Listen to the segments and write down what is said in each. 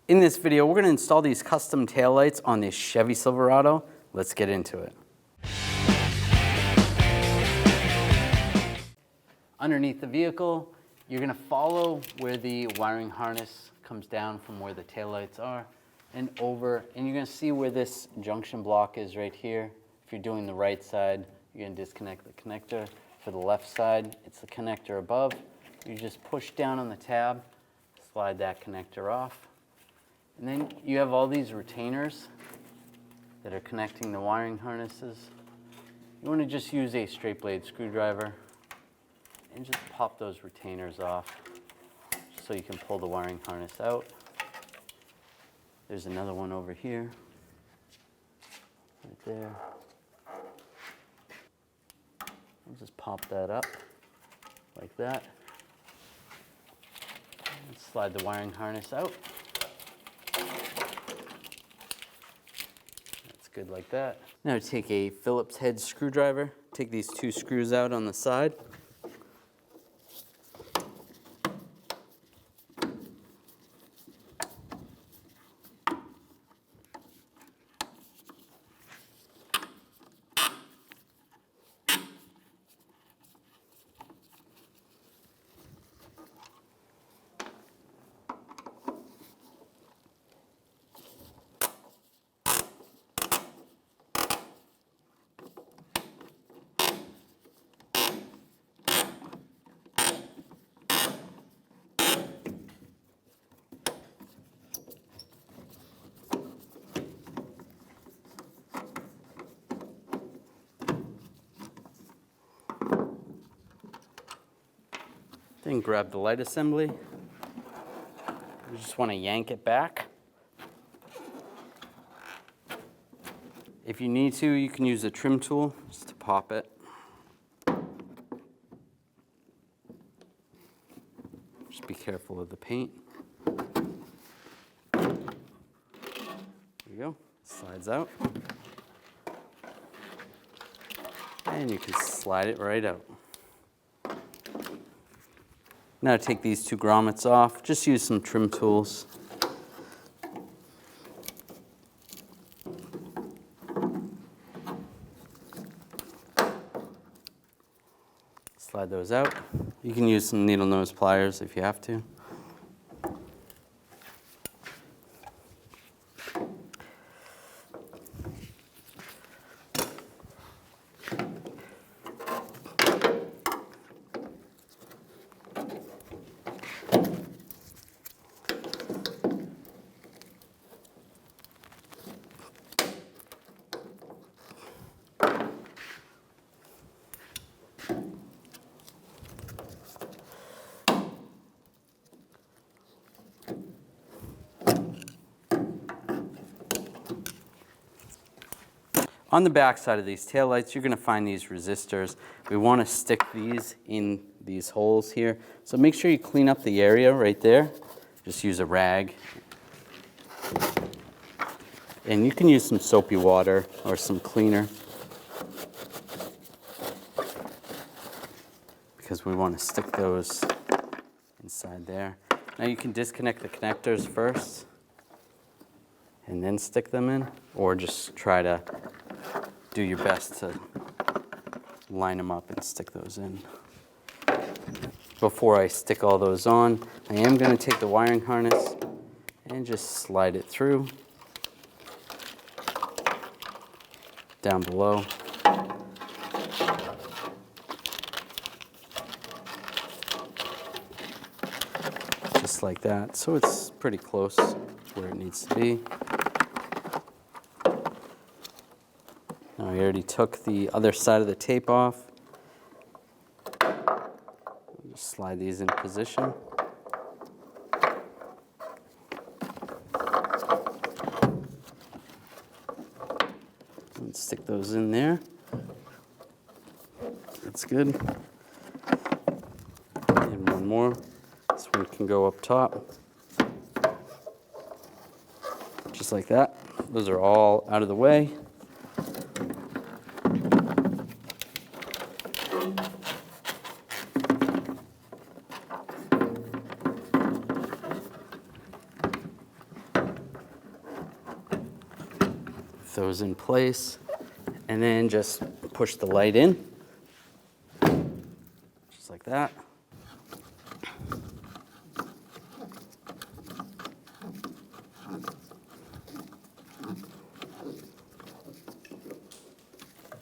In this video, we're going to install these custom taillights on this Chevy Silverado. Let's get into it. Underneath the vehicle, you're going to follow where the wiring harness comes down from where the taillights are and over, and you're going to see where this junction block is right here. If you're doing the right side, you're going to disconnect the connector. For the left side, it's the connector above. You just push down on the tab, slide that connector off. And then you have all these retainers that are connecting the wiring harnesses. You want to just use a straight blade screwdriver and just pop those retainers off so you can pull the wiring harness out. There's another one over here, right there. I'll just pop that up like that. And slide the wiring harness out. Good like that. Now take a Phillips head screwdriver, take these two screws out on the side. Then grab the light assembly. You just want to yank it back. If you need to, you can use a trim tool just to pop it. Just be careful of the paint. There you go, slides out. And you can slide it right out. Now take these two grommets off, just use some trim tools. Slide those out. You can use some needle nose pliers if you have to. On the back side of these taillights, you're going to find these resistors. We want to stick these in these holes here. So make sure you clean up the area right there. Just use a rag. And you can use some soapy water or some cleaner, because we want to stick those inside there. Now you can disconnect the connectors first and then stick them in, or just try to do your best to line them up and stick those in. Before I stick all those on, I am going to take the wiring harness and just slide it through down below. Just like that. So it's pretty close to where it needs to be. Now I already took the other side of the tape off. Just slide these in position. And stick those in there. That's good. And one more. This one can go up top. Just like that. Those are all out of the way. those in place, and then just push the light in, just like that.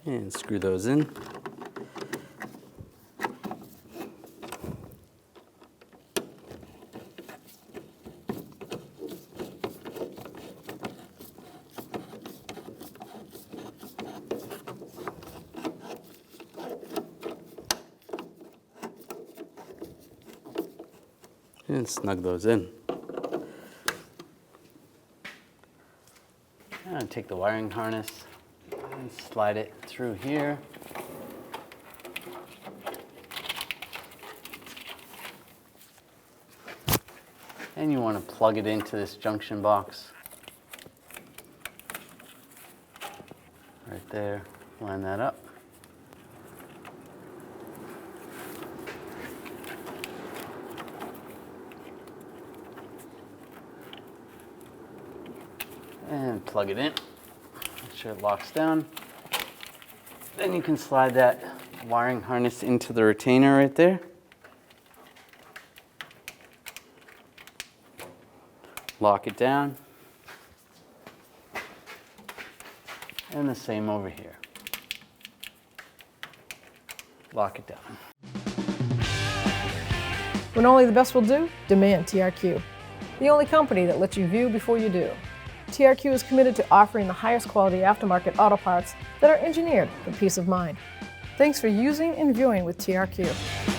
And screw those in. And snug those in. And take the wiring harness and slide it through here. And you want to plug it into this junction box. Right there, line that up. And plug it in, make sure it locks down. Then you can slide that wiring harness into the retainer right there. Lock it down. And the same over here. Lock it down. When only the best will do, demand TRQ. The only company that lets you view before you do. TRQ is committed to offering the highest quality aftermarket auto parts that are engineered for peace of mind. Thanks for using and viewing with TRQ.